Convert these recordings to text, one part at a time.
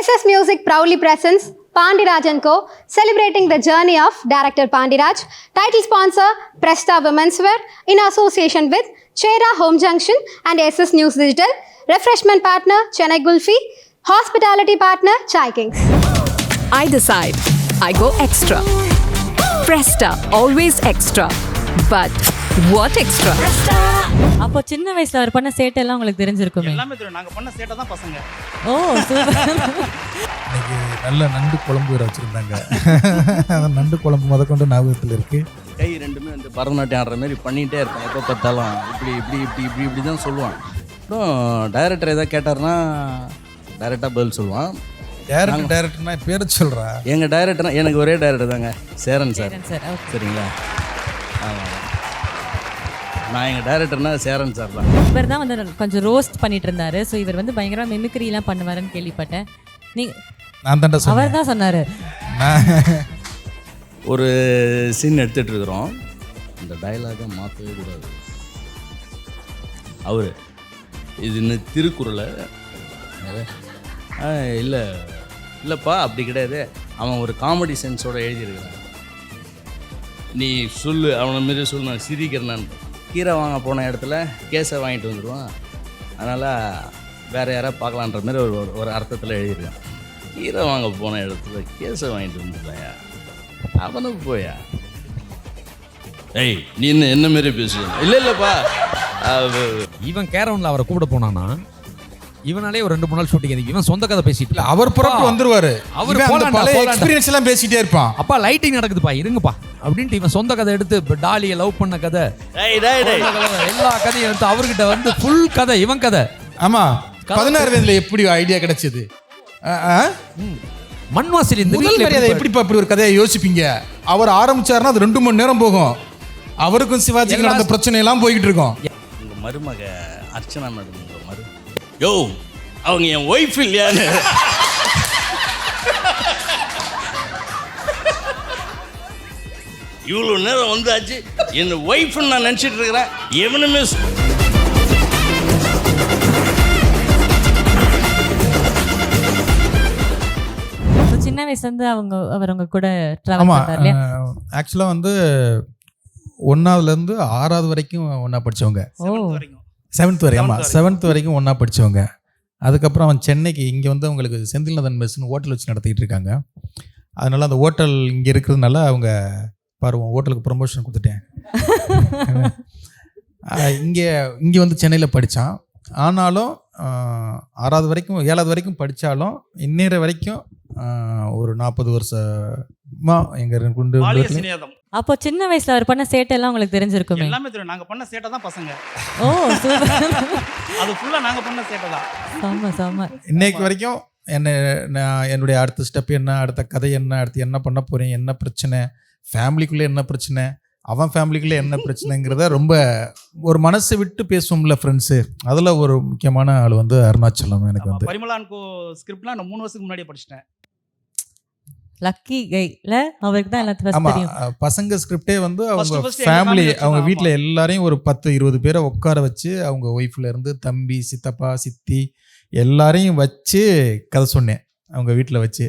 SS Music proudly presents Pandiraj & Co. celebrating the journey of director Pandiraj. Title sponsor Presta Women's Wear in association with Chera Home Junction and SS News Digital. Refreshment partner Chennai Gulfi. Hospitality partner Chai Kings. I decide. I go extra. Presta, always extra. But what extra? அப்போ சின்ன வயசுல அவர் பண்ண சேட்டெல்லாம் உங்களுக்கு தெரிஞ்சிருக்குமே. எல்லாமே தெரியும். நாங்க பண்ண சேட்டை தான் பசங்க. ஓ சூப்பர். இன்னைக்கு நல்ல நண்டு குழம்பு வேற வச்சுருந்தாங்க. அந்த நண்டு குழம்பு முதற்கொண்டு ஞாபகத்தில் இருக்குது. கை ரெண்டுமே வந்து பரதநாட்டியம் ஆடுற மாதிரி பண்ணிகிட்டே இருப்பேன். எப்போ பார்த்தாலும் இப்படி தான் சொல்லுவான். அப்புறம் டைரக்டர் எதாவது கேட்டார்னா டைரெக்டாக பதில் சொல்லுவான். டைரக்டர்னா பேரை சொல்கிறா. எங்கள் டைரக்டர்னா எனக்கு ஒரே டைரக்டர் தாங்க, சேரன் சார். சரிங்களா? ஆமாம், நான் எங்கள் டைரக்டர்னா சேரன் சார் தான். இவர் தான் வந்து கொஞ்சம் ரோஸ்ட் பண்ணிட்டு இருந்தாரு. ஸோ இவர் வந்து பயங்கரமாக மிமிக்ரிலாம் பண்ணுவாருன்னு கேள்விப்பட்டேன். நான் தான் அவர் தான் சொன்னார். ஒரு சீன் எடுத்துகிட்டு இருக்கிறோம். இந்த டைலாகை மாற்றவே கூடாது. அவர் இது இன்னும் திருக்குறளை இல்லைப்பா அப்படி கிடையாது, அவன் ஒரு காமெடி சென்ஸோடு எழுதியிருக்கிறான். நீ சொல்லு, அவனை மாரி சொல்லு, நான் சிரிக்கிறேன். கீரை வாங்க போன இடத்துல கேஸை வாங்கிட்டு வந்துடுவான். அதனால் வேறு யாராவது பார்க்கலான்ற மாதிரி ஒரு அர்த்தத்தில் எழுதியிருக்கான். கீரை வாங்க போன இடத்துல கேஸை வாங்கிட்டு வந்துடலையா, அவனுக்கு போயா ஏய் நீ என்ன மாரி பேசுவேன். இல்லைப்பா இவன் கேரவனில் அவரை கூப்பிட போனான்னா இவனாலே ஒரு 2-3 நாள் ஷூட்டிங் எதுக்கு? இவன் சொந்த கதை பேசிட்டு அவர் புறப்பட்டு வந்துருவாரு. அவர் பழைய எக்ஸ்பீரியன்ஸ் எல்லாம் பேசிட்டே இருப்பான். அப்பா லைட்டிங் நடக்குதுப்பா இருங்கப்பா அப்படின்ட்டு இவன் சொந்த கதை எடுத்து டாலியை லவ் பண்ண கதை எல்லா கதையும் எடுத்து அவர்கிட்ட வந்து ஃபுல் கதை இவன் கதை. ஆமா, 16 வயதுல எப்படி ஐடியா கிடைச்சது? மண்வாசல் இந்த எப்படிப்பா இப்படி ஒரு கதையை யோசிப்பீங்க? அவர் ஆரம்பிச்சாருன்னா அது 2 மணி நேரம் போகும். அவருக்கும் சிவாஜிக்கு நடந்த பிரச்சனை எல்லாம் போய்கிட்டு இருக்கோம். உங்க மருமக அர்ச்சனா மேடம் யோ அவங்க என் ஒய்ஃப் இல்லையான்னு இவ்வளோ நேரம் வந்தாச்சு என் ஒய்ஃப்னு நான் நினச்சிட்டு இருக்கிறேன். எவனுமே சின்ன வயசுலேருந்து அவர் அவங்க கூட ட்ராவல் பண்ணார் இல்லையா? ஆக்சுவலாக வந்து 1ஆவதுலேருந்து 6ஆவது வரைக்கும் ஒன்றா படித்தவங்க. 7th வரைக்கும். ஆமாம், 7th வரைக்கும் ஒன்றா படித்தவங்க. அதுக்கப்புறம் அவன் சென்னைக்கு இங்கே வந்து அவங்களுக்கு செந்தில்நாதன் மெஸ்ன்னு ஹோட்டல் வச்சு நடத்திக்கிட்டு இருக்காங்க. அதனால் அந்த ஹோட்டல் இங்கே இருக்கிறதுனால அவங்க பாருவோம் ஹோட்டலுக்கு ப்ரொமோஷன் கொடுத்துட்டேன். இங்கே வந்து சென்னையில் படித்தான். ஆனாலும் 6ஆவது வரைக்கும் 7ஆவது வரைக்கும் படித்தாலும் இன்னேற வரைக்கும் ஒரு 40 வருஷமா எங்கள் குண்டு. அப்போ சின்ன வயசுல அவர் பண்ண சேட்டெல்லாம் உங்களுக்கு தெரிஞ்சிருக்குமே. எல்லாமே தெரியும். நாங்கள் பண்ண சேட்டை தான் பசங்க. ஓ சூப்பர். அது ஃபுல்லாக நாங்கள் பண்ண சேட்டை தான். செம்ம. இன்னைக்கு வரைக்கும் என்னுடைய அடுத்த ஸ்டெப் என்ன, அடுத்த கதை என்ன, அடுத்து என்ன பண்ண போகிறேன், என்ன பிரச்சனை, ஃபேமிலிக்குள்ளே என்ன பிரச்சனை, அவன் ஃபேமிலிக்குள்ளே என்ன பிரச்சனைங்கிறத ரொம்ப ஒரு மனசை விட்டு பேசுவோம்ல ஃப்ரெண்ட்ஸு. அதில் ஒரு முக்கியமான ஆள் வந்து அருணாச்சலம். எனக்கு வந்து பரிமளான்கோ ஸ்கிரிப்ட்லாம் நான் 3 வருஷத்துக்கு முன்னாடியே படிச்சிட்டேன். லக்கி கைல அவருக்கு தான் எல்லாத்தையும் தெரியும். பசங்க ஸ்கிரிப்டே வந்து அவங்க ஃபேமிலி, அவங்க வீட்டில் எல்லாரையும் ஒரு 10-20 பேரை உட்கார வச்சு அவங்க ஒய்ஃப்ல இருந்து தம்பி, சித்தப்பா, சித்தி எல்லாரையும் வச்சு கதை சொன்னேன் அவங்க வீட்டில் வச்சு.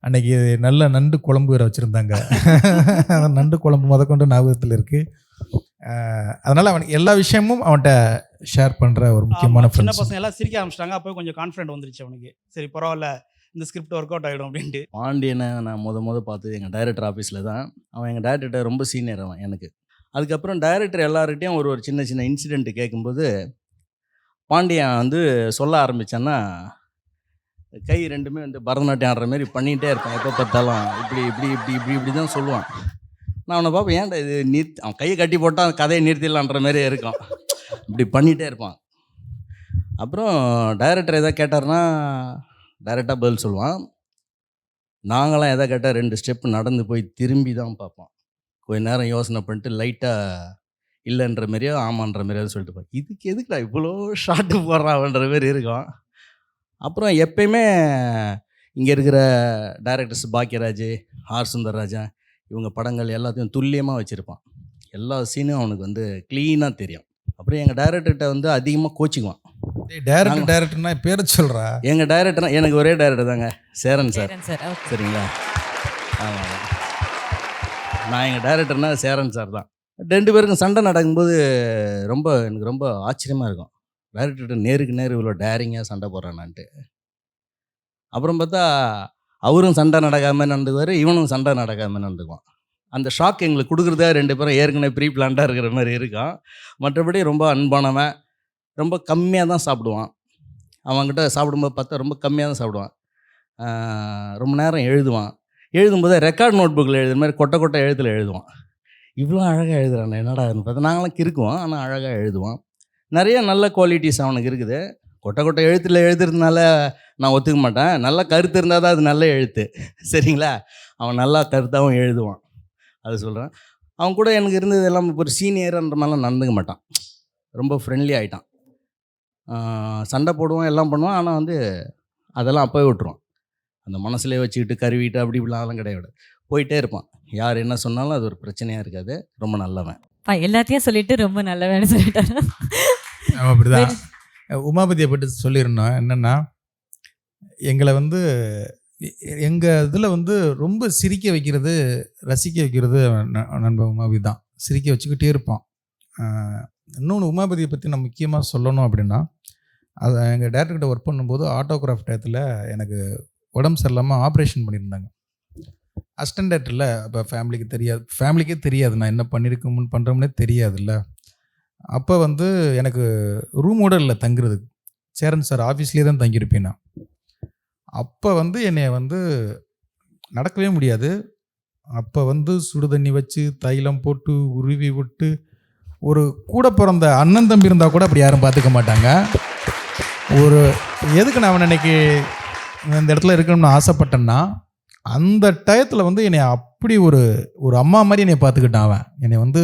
அன்னைக்கு நல்ல நண்டு குழம்பு வேற வச்சுருந்தாங்க. அந்த நண்டு குழம்பு முதற்கொண்டு ஞாபகத்தில் இருக்குது. அதனால் அவனுக்கு எல்லா விஷயமும் அவன்கிட்ட ஷேர் பண்ணுற ஒரு முக்கியமான சின்ன பசங்க எல்லாம் சிரிக்க ஆரம்பிச்சிட்டாங்க. அப்போ கொஞ்சம் கான்ஃபிடென்ட் வந்துருச்சு அவனுக்கு. சரி பரவாயில்ல, இந்த ஸ்கிரிப்ட் ஒர்க் அவுட் ஆகிடும் அப்படின்ட்டு. பாண்டியனை நான் முத பார்த்தது எங்கள் டைரக்டர் ஆஃபீஸில் தான். அவன் எங்கள் டைரக்டர் ரொம்ப சீனியர் அவன் எனக்கு. அதுக்கப்புறம் டைரக்டர் எல்லார்கிட்டையும் ஒரு சின்ன இன்சிடென்ட் கேட்கும்போது பாண்டியன் வந்து சொல்ல ஆரம்பித்தான்னா கை ரெண்டுமே வந்து பரதநாட்டியம் ஆடுற மாதிரி பண்ணிகிட்டே இருப்பேன். எப்போ பார்த்தாலும் இப்படி தான் சொல்லுவான். நான் அவனை பார்ப்பேன், ஏன்டா இது அவன் கையை கட்டி போட்டால் கதையை நிறுத்திடலான்ற மாதிரி இருக்கும். இப்படி பண்ணிகிட்டே இருப்பான். அப்புறம் டைரக்டர் எதாவது கேட்டார்னா டைரெக்டாக பதில் சொல்லுவான். நாங்களாம் எதை கேட்டால் 2 ஸ்டெப் நடந்து போய் திரும்பி தான் பார்ப்போம். கொஞ்ச நேரம் யோசனை பண்ணிட்டு லைட்டாக இல்லைன்ற மாதிரியோ ஆமான்ற மாதிரியோ சொல்லிட்டு பார்ப்போம். இதுக்கு எதுக்குடா இவ்வளோ ஷார்ட்டு போடுறான்ற மாதிரி இருக்கும். அப்புறம் எப்பயுமே இங்கே இருக்கிற டைரக்டர்ஸ் பாக்கியராஜ், ஆர் சுந்தரராஜா இவங்க படங்கள் எல்லாத்தையும் துல்லியமாக வச்சுருப்பான். எல்லா சீனும் அவனுக்கு வந்து க்ளீனாக தெரியும். அப்புறம் எங்கள் டைரக்டர்கிட்ட வந்து அதிகமாக கோச்சிக்குவான். டேரக்டர்னா பேரை சொல்கிறா. எங்கள் டைரக்டர் எனக்கு ஒரே டைரக்டர் தாங்க, சேரன் சார். Sir okay. சரிங்களா? ஆமாம், நான் எங்கள் டைரக்டர்னா சேரன் சார் தான். 2 பேருக்கும் சண்டை நடக்கும்போது எனக்கு ரொம்ப ஆச்சரியமாக இருக்கும். டைரக்டர்கிட்ட நேருக்கு நேர் இவ்வளோ டேரிங்காக சண்டை போடுறானான்ட்டு. அப்புறம் பார்த்தா அவரும் சண்டை நடக்காமல் நடந்துக்குவார், இவனும் சண்டை நடக்காமல் நடந்துக்குவான். அந்த ஷாக் எங்களுக்கு கொடுக்குறதா 2 பேரும் ஏற்கனவே ப்ரீ பிளான்டாக இருக்கிற மாதிரி இருக்கும். மற்றபடி ரொம்ப அன்பானவன், ரொம்ப கம்மியாக தான் சாப்பிடுவான். அவன்கிட்ட சாப்பிடும்போது பார்த்தா ரொம்ப கம்மியாக தான் சாப்பிடுவான். ரொம்ப நேரம் எழுதுவான். எழுதும்போது ரெக்கார்ட் நோட் புக்கில் எழுதுற மாதிரி கொட்டை கொட்டை எழுத்தில் எழுதுவான். இவ்வளோ அழகாக எழுதுறான், என்னடான்னு பார்த்தா நாங்களாம் கிறுக்குவோம், ஆனால் அழகாக எழுதுவான். நிறைய நல்ல குவாலிட்டிஸ் அவனுக்கு இருக்குது. கொட்டை கொட்டை எழுத்தில் எழுதுறதுனால நான் ஒத்துக்க மாட்டேன். நல்ல கருத்து இருந்தால் தான் அது நல்ல எழுத்து. சரிங்களா? அவன் நல்லா கருத்தாகவும் எழுதுவான், அது சொல்கிறேன். அவன் கூட எனக்கு இருந்தது எல்லாம் இப்போ ஒரு சீனியர்ன்ற மாதிரிலாம் நடந்துக்க மாட்டான். ரொம்ப ஃப்ரெண்ட்லி ஆகிட்டான். சண்டை போடுவான், எல்லாம் பண்ணுவான். ஆனால் வந்து அதெல்லாம் அப்போவே விட்டுருவான். அந்த மனசுலேயே வச்சுக்கிட்டு கருவிட்டு அப்படி இப்படிலாம் கிடையாது, போயிட்டே இருப்பான். யார் என்ன சொன்னாலும் அது ஒரு பிரச்சனையாக இருக்காது. ரொம்ப நல்லவன். எல்லாத்தையும் சொல்லிட்டு ரொம்ப நல்லவன்னு சொல்லிட்டாரு. அப்படிதான். உமாபதியை பற்றி சொல்லியிருந்தோம். என்னென்னா, எங்களை வந்து எங்கள் இதில் வந்து ரொம்ப சிரிக்க வைக்கிறது, ரசிக்க வைக்கிறது நண்பன் உமாபதி தான். சிரிக்க வச்சுக்கிட்டே இருப்பான். இன்னொன்று உமாபதியை பற்றி நான் முக்கியமாக சொல்லணும் அப்படின்னா, அதை எங்கள் டேரக்டர்கிட்ட ஒர்க் பண்ணும்போது ஆட்டோகிராஃப் டயத்தில் எனக்கு உடம்பு சரியில்லாமல் ஆப்ரேஷன் பண்ணியிருந்தாங்க. அசிஸ்டன்ட் டேரக்டரில் அப்போ ஃபேமிலிக்கே தெரியாது நான் என்ன பண்ணியிருக்கோம்னு பண்ணுறோம்னே தெரியாதுல்ல. அப்போ வந்து எனக்கு ரூமோட இல்லை தங்குறதுக்கு, சேரன் சார் ஆஃபீஸ்லேயே தான் தங்கியிருப்பேன் நான். அப்போ வந்து என்னை வந்து நடக்கவே முடியாது. அப்போ வந்து சுடு தண்ணி வச்சு தைலம் போட்டு உருவி விட்டு, ஒரு கூட பிறந்த அண்ணன் தம்பி இருந்தால் கூட அப்படி யாரும் பார்த்துக்க மாட்டாங்க. ஒரு எதுக்கு நான் இன்னைக்கு இந்த இடத்துல இருக்கணும்னு ஆசைப்பட்டேன்னா, அந்த டயத்தில் வந்து என்னை அப்படி ஒரு அம்மா மாதிரி என்னை பார்த்துக்கிட்டான். அவன் என்னை வந்து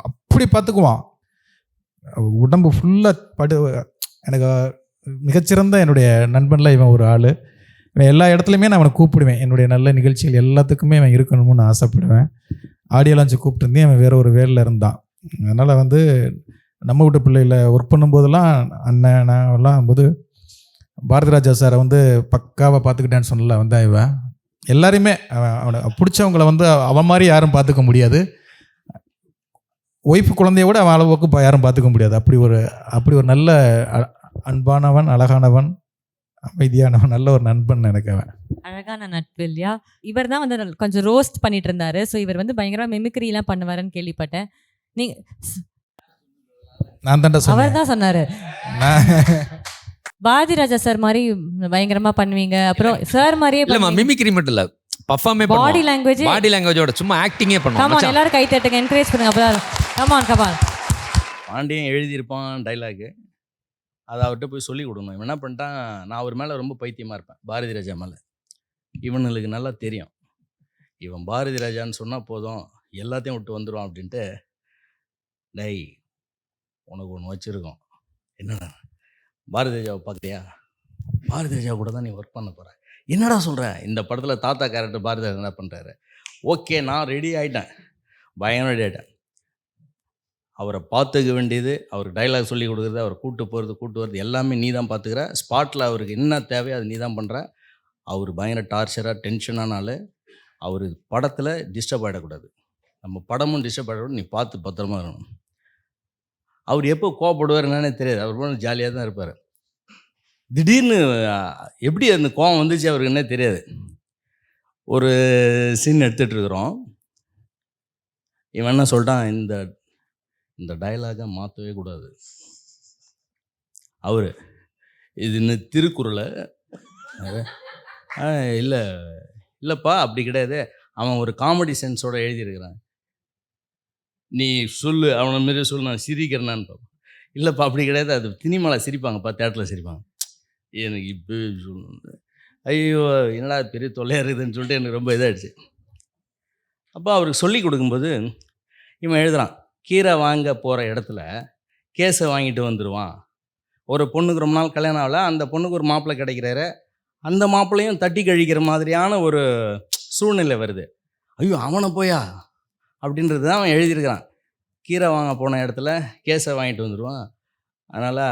அப்படி பார்த்துக்குவான். உடம்பு ஃபுல்லாக எனக்கு மிகச்சிறந்த என்னுடைய நண்பனில் இவன் ஒரு ஆள். இவன் எல்லா இடத்துலையுமே நான் அவனை கூப்பிடுவேன். என்னுடைய நல்ல நிகழ்ச்சிகள் எல்லாத்துக்குமே அவன் இருக்கணும்னு நான் ஆசைப்படுவேன். ஆடியோ லான்ச்சு கூப்பிட்டுருந்தேன், அவன் வேறு ஒரு வேலையில் இருந்தான். அதனால் வந்து நம்ம வீட்டு பிள்ளைகளை ஒர்க் பண்ணும்போதெல்லாம் அண்ணன் நான் போது பாரதிராஜா சாரை வந்து பக்காவாக பார்த்துக்கிட்டேன்னு சொன்னல வந்தான் இவன். எல்லாரையுமே அவனை பிடிச்சவங்களை வந்து அவன் மாதிரி யாரும் பார்த்துக்க முடியாது. ஒய்ஃபு குழந்தைய விட அவன் அளவுக்கு யாரும் பார்த்துக்க முடியாது. அப்படி ஒரு நல்ல அன்பானவன், அழகானவன், அமைதியானவன், நல்ல ஒரு நண்பன் எனக்கு அவன். அழகான நட்பு இல்லையா? இவர் தான் வந்து கொஞ்சம் ரோஸ்ட் பண்ணிட்டு இருந்தாரு. ஸோ இவர் வந்து பயங்கரமாக மிமிக்ரிலாம் பண்ணுவாருன்னு கேள்விப்பட்டேன். நீங்க நான் தான்டா சொன்னேன். அவர் தான் சொன்னாரு பாரதிராஜா சார் மாதிரி பயங்கரமா பண்ணுவீங்க, அப்புறம் சார் மாதிரியே இல்லம்மா, மிமிக்ரி மட்டும் இல்ல, பர்ஃபார்மே பண்ணுவோம். பாடி லாங்குவேஜோட சும்மா ஆக்டிங்கே பண்ணுவோம். கமான் எல்லாரும் கை தட்டுங்க, என்கரேஜ் பண்ணுங்க. அப்பதான் கமான். பாண்டியன் எழுதியிருப்பான் டைலாகு, அதை அவர்கிட்ட போய் சொல்லி கொடுக்கணும். இவன் என்ன பண்ணிட்டான், நான் அவர் மேலே ரொம்ப பைத்தியமாக இருப்பேன், பாரதி ராஜா மேலே. இவனுங்களுக்கு நல்லா தெரியும், இவன் பாரதி ராஜான்னு சொன்னால் போதும் எல்லாத்தையும் விட்டு வந்துடுவான் அப்படின்ட்டு. டேய், உனக்கு ஒன்று வச்சுருக்கோம், என்னடா பாரதி ராஜாவை பார்க்குறியா, பாரதி ராஜா கூட தான் நீ ஒர்க் பண்ண போகிற. என்னடா சொல்கிற, இந்த படத்தில் தாத்தா கேரக்டர் பாரதி ராஜா என்ன பண்ணுறாரு. ஓகே, நான் ரெடி ஆகிட்டேன், பயங்கர ரெடி ஆகிட்டேன். அவரை பார்த்துக்க வேண்டியது, அவருக்கு டைலாக் சொல்லி கொடுக்குறது, அவரை கூப்பிட்டு போகிறது கூப்பிட்டு வரது எல்லாமே நீ தான் பார்த்துக்கிற. ஸ்பாட்டில் அவருக்கு என்ன தேவையோ அது நீ தான் பண்ணுற. அவர் பயங்கர டார்ச்சராக டென்ஷனானாலும் அவர் படத்தில் டிஸ்டர்ப் ஆகிடக்கூடாது, நம்ம படமும் டிஸ்டர்ப் ஆகிடக்கூடாது, நீ பார்த்து பத்திரமா இருக்கணும். அவர் எப்போ கோவப்படுவார் என்னன்னே தெரியாது, அவர் போன ஜாலியாக தான் இருப்பார். திடீர்னு எப்படி அந்த கோவம் வந்துச்சு அவருக்கு என்ன தெரியாது. ஒரு சீன் எடுத்துகிட்டு இருக்கிறோம், இவன் என்ன சொல்லிட்டான், இந்த டைலாகை மாற்றவே கூடாது. அவர் இது இன்னும் திருக்குறளை இல்லைப்பா அப்படி கிடையாது, அவன் ஒரு காமெடி சென்ஸோடு எழுதியிருக்கிறான், நீ சொல்லு அவனை மாரி சொல்லு, நான் சிரிக்கிறேனான்னு பார்ப்போம். இல்லைப்பா அப்படி கிடையாது, அது சினிமாவில் சிரிப்பாங்கப்பா, தேட்டரில் சிரிப்பாங்க. எனக்கு இப்போ சொல்லு, ஐயோ என்னடா பெரிய தொல்லையாக இருக்குதுன்னு சொல்லிட்டு எனக்கு ரொம்ப இதாகிடுச்சு. அப்போ அவருக்கு சொல்லி கொடுக்கும்போது இவன் எழுதுகிறான், கீரை வாங்க போகிற இடத்துல கேஸை வாங்கிட்டு வந்துடுவான். ஒரு பொண்ணுக்கு ரொம்ப நாள் கல்யாணம் ஆகலை, அந்த பொண்ணுக்கு ஒரு மாப்பிள்ளை கிடைக்கிறாரு, அந்த மாப்பிள்ளையும் தட்டி கழிக்கிற மாதிரியான ஒரு சூழ்நிலை வருது. ஐயோ அவனை போயா அப்படின்றது தான் அவன் எழுதியிருக்கிறான். கீரை வாங்க போன இடத்துல கேஸை வாங்கிட்டு வந்துடுவான். அதனால்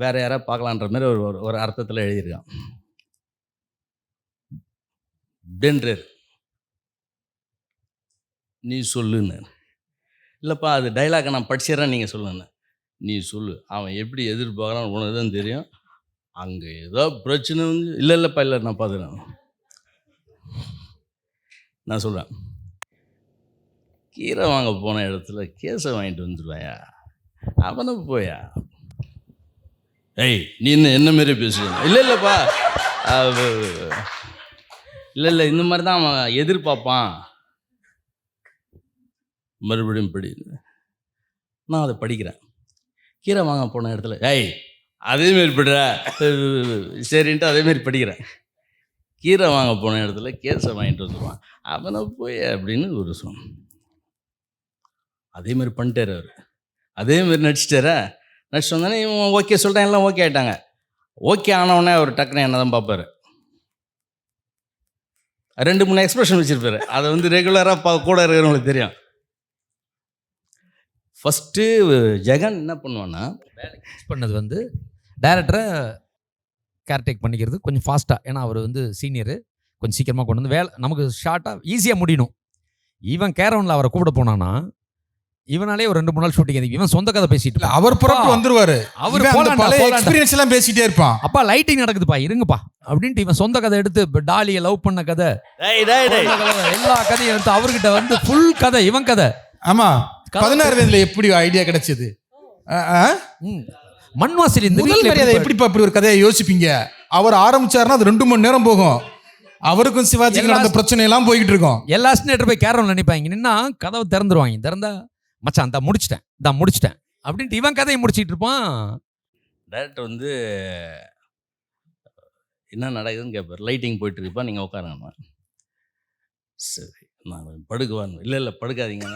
வேறு யாராவது பார்க்கலான்ற மாதிரி ஒரு அர்த்தத்தில் எழுதியிருக்கான். டென்ரர் நீ சொல்லுன்னு. இல்லைப்பா அது டைலாக்கை நான் படிச்சிடறேன், நீங்கள் சொல்லுன்னு. நீ சொல்லு, அவன் எப்படி எதிர்பார்க்குறான்னு உனக்கு தான் தெரியும். அங்கே ஏதோ பிரச்சனை வந்து இல்லைப்பா இல்லை நான் பார்த்துறேன். நான் சொல்கிறேன், கீரை வாங்க போன இடத்துல கேஸை வாங்கிட்டு வந்துடுவாயா, அவனை போயா. ஏய் நீ என்ன மாரி பேசுவேன். இல்லைப்பா இல்லை இந்த மாதிரி தான் அவன் எதிர்பார்ப்பான். மறுபடியும் படி. நான் அதை படிக்கிறேன். கீரை வாங்க போன இடத்துல ஏய் அதேமாரி படிற சரின்ட்டு அதேமாரி படிக்கிறேன். கீரை வாங்க போன இடத்துல கேஸை வாங்கிட்டு வந்துடுவான், அவனை போய் அப்படின்னு ஒரு சொன்ன. அதேமாதிரி பண்ணிட்டார் அவர். அதேமாரி நடிச்சிட்டாரா. நடிச்சு வந்தோடனே இவன் ஓகே சொல்கிறேன், எல்லாம் ஓகே ஆகிட்டாங்க. ஓகே ஆனவுடனே அவர் டக்குன்னு என்ன தான் பார்ப்பார். 2-3 எக்ஸ்பிரஷன் வச்சுருப்பார். அதை வந்து ரெகுலராக கூட இருக்கிறவங்களுக்கு தெரியும். ஃபஸ்ட்டு ஜெகன் என்ன பண்ணுவான்னா, ஃபிக்ஸ் பண்ணது வந்து டைரக்டரை கேர்டேக் பண்ணிக்கிறது கொஞ்சம் ஃபாஸ்ட்டாக. ஏன்னா அவர் வந்து சீனியரு, கொஞ்சம் சீக்கிரமாக கொண்டு வந்து வேலை நமக்கு ஷார்ட்டாக ஈஸியாக முடியணும். இவன் கேரவனில் அவரை கூப்பிட போனான்னா இவனாலே ஒரு 2-3 நாள் ஷூட்டிங். இவன் சொந்த கதை பேசிட்டு அவர் புறப்பட்டு வந்துருவாரு. அவர் எக்ஸ்பீரியன்ஸ் எல்லாம் பேசிட்டே இருப்பான். அப்பா லைட்டிங் நடக்குதுப்பா இருங்கப்பா அப்படின்ட்டு இவன் சொந்த கதை எடுத்து டாலியை லவ் பண்ண கதை எல்லா கதையும் எடுத்து அவர்கிட்ட வந்து ஃபுல் கதை இவன் கதை. ஆமா 16 வயதுல எப்படி ஐடியா கிடைச்சது? மண்வாசல் இந்த முதல் மரியாதை எப்படிப்பா இப்படி ஒரு கதையை யோசிப்பீங்க? அவர் ஆரம்பிச்சாருன்னா அது 2 மணி நேரம் போகும். அவருக்கும் சிவாஜிக்கும் அந்த பிரச்சனை எல்லாம் போய்கிட்டு இருக்கும். எல்லா ஸ்னேட்டர் போய் கேரவன்ல நினைப்பாங்க. நின்னா கதவை திறந்துருவாங்க. திறந்தா மச்சான் தான் முடிச்சிட்டேன் அப்படின்ட்டு இவன் கதையை முடிச்சிட்டு இருப்பான். டேரக்டர் வந்து என்ன நடக்குதுன்னு கேட்பார். லைட்டிங் போயிட்டு இருப்பா, நீங்கள் உட்காருங்கண்ணா. சரி நான் படுக்குவான்னு. இல்லை படுக்காதீங்க,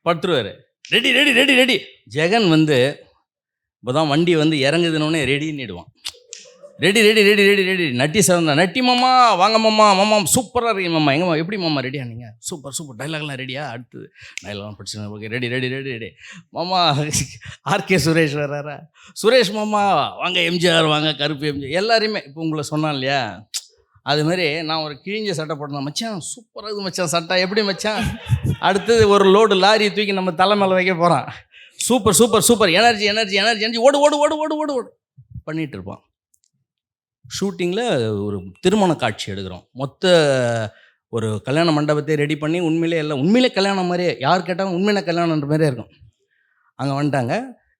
படுத்துருவார். Ready ready ready ready. Jagan வந்து இப்போ தான் வண்டி வந்து இறங்குதுன்னொடனே ரெடின்னுடுவான். Ready ready ready ready ready. Natty sir Natty மாமா வாங்க மாமா, மாமா சூப்பராக இருக்கீங்க மாமா. எங்கம்மா எப்படி மாமா ரெடியா நீங்கள்? சூப்பர் டைலாக்லாம் ரெடியா? அடுத்து டைலாக்லாம் படிச்சு okay ready ready ready ready. மாமா ஆர்கே சுரேஷ் வர்றாரா? சுரேஷ் மாமா வாங்க, எம்ஜிஆர் வாங்க, கருப்பு எம்ஜிஆர் எல்லாரையுமே. இப்போ உங்களை சொன்னான் இல்லையா, அதுமாரி நான் ஒரு கிழிஞ்ச சட்டை போட்டேன். மச்சான் சூப்பராக இருக்குது மச்சான் சட்டை, எப்படி மச்சான்? அடுத்தது ஒரு லோடு லாரியை தூக்கி நம்ம தலை மேலே வைக்க போகிறான். Super super super, energy energy energy energy, ஓடு ஓடு ஓடு ஓடு ஓடு ஓடு பண்ணிகிட்டு இருப்பான். ஷூட்டிங்கில் ஒரு திருமண காட்சி எடுக்கிறோம். மொத்த ஒரு கல்யாண மண்டபத்தை ரெடி பண்ணி உண்மையிலே கல்யாணம் மாதிரியே, யார் கேட்டாலும் உண்மையில கல்யாணன்ற மாதிரியே இருக்கும். அங்கே வந்துட்டாங்க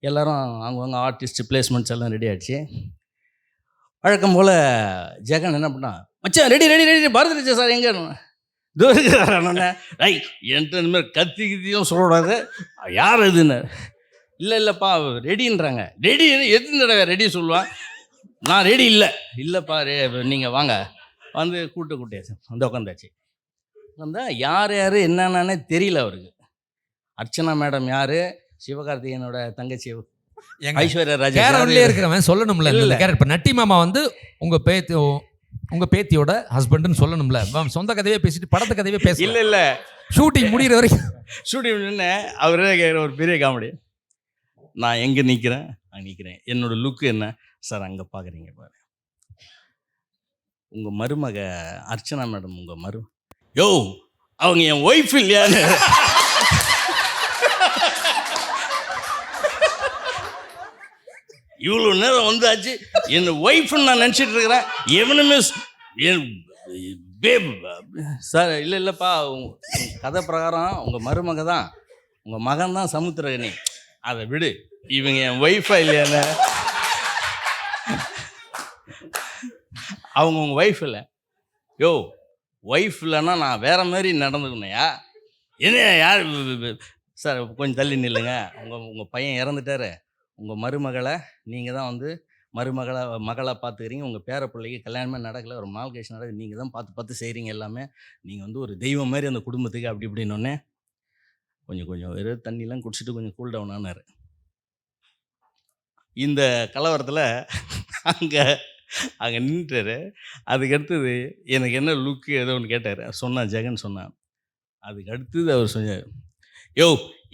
எல்லோரும், அவங்கவுங்க ஆர்டிஸ்ட் பிளேஸ்மெண்ட்ஸ் எல்லாம் ரெடி ஆகிடுச்சு. வழக்கம் போல் ஜெகன் என்ன பண்ணான், மச்சான் ready ready ready Bharathi sir எங்கே தூரண்ணே ஐ என்கிட்ட இந்த மாதிரி கத்தியும் சொல்லக்கூடாது, யார் இதுன்னு. இல்லைப்பா ரெடின்றாங்க. ரெடி எத்தனை தடவை ரெடி சொல்லுவான். நான் ரெடி இல்லைப்பா நீங்கள் வாங்க. வந்து கூட்டியாச்சு, வந்து உட்காந்தாச்சு. வந்தால் யார் என்னென்னே தெரியல அவருக்கு. அர்ச்சனா மேடம் யார், சிவகார்த்திகேயனோட தங்கச்சி ஐஸ்வர்யா ராஜா இருக்கிறவன் சொல்லணும்ல. இப்போ நட்டி மாமா வந்து உங்கள் பேத்தியோட ஹஸ்பண்டுன்னு சொல்லணும்ல. சொந்த கதையே பேசிட்டு படத்தை கதையே பேச இல்லை ஷூட்டிங் முடிகிற வரைக்கும். ஷூட்டிங் அவரே கேட்குற ஒரு பெரிய காமெடி. நான் எங்கே நிற்கிறேன், நான் நிற்கிறேன், என்னோடய லுக்கு என்ன சார் அங்கே பார்க்குறீங்க பாரு, உங்கள் மருமக அர்ச்சனா மேடம் உங்கள் யோ அவங்க என் ஒய்ஃப் இல்லையான்னு. இவ்வளோ நேரம் வந்தாச்சு, என் ஒய்ஃப்னு நான் நினச்சிட்டு இருக்கிறேன். எவனுமே என் பேப் சார் இல்லைப்பா கதை பிரகாரம் உங்கள் மருமக தான், உங்கள் மகன் தான் சமுத்திரகனி, அதை விடு, இவங்க என் ஒய்ஃபா இல்லையாண்ண. அவங்க உங்கள் ஒய்ஃப் இல்லை. யோ ஒய்ஃப் இல்லைன்னா நான் வேறு மாதிரி நடந்துக்கணையா? என்ன யார் சார் கொஞ்சம் தள்ளி நில்லுங்க, உங்கள் பையன் இறந்துட்டாரு, உங்கள் மருமகளை நீங்கள் தான் வந்து மகளை பார்த்துக்கிறீங்க, உங்கள் பேர பிள்ளைக்கு கல்யாணமே நடக்கலை, ஒரு மால்கேஷன் நடக்குது, நீங்கள் தான் பார்த்து செய்கிறீங்க எல்லாமே, நீங்கள் வந்து ஒரு தெய்வம் மாதிரி அந்த குடும்பத்துக்கு அப்படி இப்படின்னொன்னே கொஞ்சம் வெறும் தண்ணிலாம் குடிச்சிட்டு கொஞ்சம் கூல் டவுன் ஆனார். இந்த கலவரத்தில் அங்கே நின்றுட்டார். அதுக்கு அடுத்தது எனக்கு என்ன லுக்கு ஏதோ ஒன்று கேட்டார். ஜெகன் சொன்னான். அதுக்கு அடுத்தது அவர் சொன்னார், யோ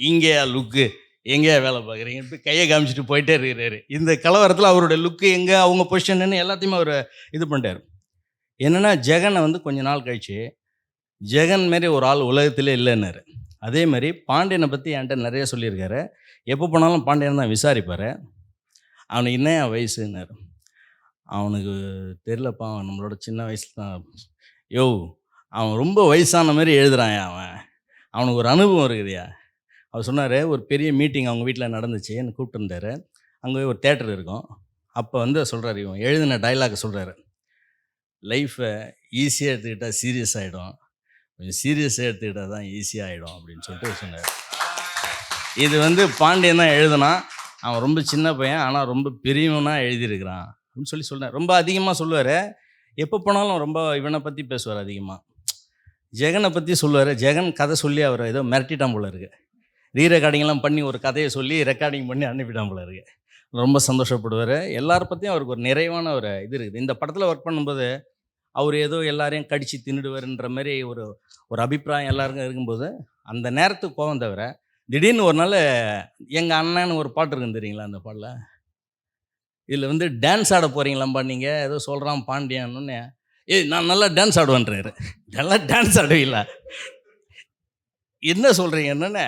இங்கேயா லுக்கு, எங்கேயா வேலை பார்க்குறீங்க, கையை காமிச்சிட்டு போயிட்டே இருக்கிறாரு. இந்த கலவரத்தில் அவருடைய லுக்கு எங்கே, அவங்க பொசிஷன்னு எல்லாத்தையுமே அவர் இது பண்ணிட்டார். என்னென்னா ஜெகனை வந்து கொஞ்ச நாள் கழிச்சு ஜெகன் மாரி ஒரு ஆள் உலகத்திலே இல்லைன்னாரு. அதே மாதிரி பாண்டியனை பற்றி என்கிட்ட நிறைய சொல்லியிருக்காரு. எப்போ போனாலும் பாண்டியன் தான் விசாரிப்பார். அவனுக்கு என்ன வயசுன்னாரு. அவனுக்கு தெரிலப்பா, அவன் நம்மளோட சின்ன வயசில் தான். யோ, அவன் ரொம்ப வயசான மாதிரி எழுதுறான், அவனுக்கு ஒரு அனுபவம் இருக்குதுயா. அவர் சொன்னார், ஒரு பெரிய மீட்டிங் அவங்க வீட்டில் நடந்துச்சு, என்னை கூப்பிட்டுருந்தாரு. அங்கே ஒரு தேட்டர் இருக்கும். அப்போ வந்து சொல்கிறார், இவன் எழுதின டைலாக் சொல்கிறாரு, லைஃப்பை ஈஸியாக எடுத்துக்கிட்டால் சீரியஸ் ஆகிடும், கொஞ்சம் சீரியஸாக எடுத்துக்கிட்டால் தான் ஈஸியாக ஆகிடும் அப்படின்னு சொல்லிட்டு சொன்னார். இது வந்து பாண்டியன் தான் எழுதுனான். அவன் ரொம்ப சின்ன பையன், ஆனால் ரொம்ப பெரியவனாக எழுதியிருக்கிறான் அப்படின்னு சொல்லி சொன்னார். ரொம்ப அதிகமாக சொல்லுவார். எப்போ போனாலும் ரொம்ப இவனை பற்றி பேசுவார் அதிகமாக. ஜெகனை பற்றி சொல்லுவார். ஜெகன் கதை சொல்லி அவர் ஏதோ மிரட்டிட்டான் போல இருக்குது. ரீரெக்கார்டிங்லாம் பண்ணி ஒரு கதையை சொல்லி ரெக்கார்டிங் பண்ணி அனுப்பிட்டான் போல இருக்குது. ரொம்ப சந்தோஷப்படுவார். எல்லாரை பற்றியும் அவருக்கு ஒரு நிறைவான ஒரு இது இருக்குது. இந்த படத்தில் ஒர்க் பண்ணும்போது அவர் ஏதோ எல்லாரையும் கடித்து தின்னுடுவார்ன்ற மாதிரி ஒரு அபிப்பிராயம் எல்லாருக்கும் இருக்கும்போது, அந்த நேரத்துக்கு கோவம் தவிர திடீர்னு ஒரு நாள் எங்கள் அண்ணன்னு ஒரு பாட்டு இருக்குன்னு தெரியுங்களா, அந்த பாட்டில் இதில் வந்து டான்ஸ் ஆட போகிறீங்களாம்பா நீங்கள், ஏதோ சொல்கிறான் பாண்டியான்னு. ஏய், நான் நல்லா டான்ஸ் ஆடுவேன்றாரு. நல்லா டான்ஸ் ஆடுவீங்களா, என்ன சொல்கிறீங்க என்னென்ன,